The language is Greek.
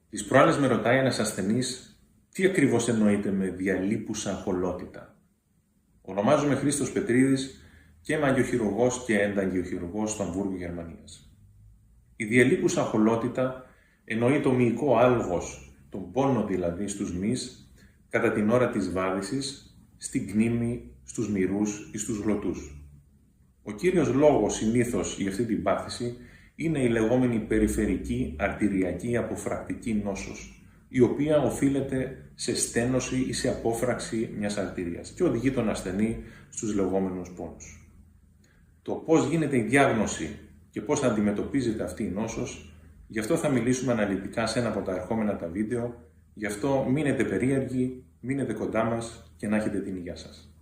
Τις προάλλες με ρωτάει ένας ασθενής τι ακριβώς εννοείται με διαλείπουσα χολότητα. Ονομάζομαι Χρήστος Πετρίδης και είμαι αγγειοχειρουργός και ενταγγειοχειρουργός στο Αμβούργο, Γερμανίας. Η διαλείπουσα χολότητα εννοεί το μυϊκό άλγος, τον πόνο δηλαδή στους μυς, κατά την ώρα της βάδισης, στην κνήμη, στους μυρούς ή στους γλωτούς. Ο κύριος λόγος συνήθως για αυτή την πάθηση είναι η λεγόμενη περιφερική αρτηριακή αποφρακτική νόσος, η οποία οφείλεται σε στένωση ή σε απόφραξη μιας αρτηρίας και οδηγεί τον ασθενή στους λεγόμενους πόνους. Το πώς γίνεται η διάγνωση και πώς αντιμετωπίζεται αυτή η νόσος, γι' αυτό θα μιλήσουμε αναλυτικά σε ένα από τα ερχόμενα τα βίντεο, γι' αυτό μείνετε περίεργοι, μείνετε κοντά μας και να έχετε την υγεία σας.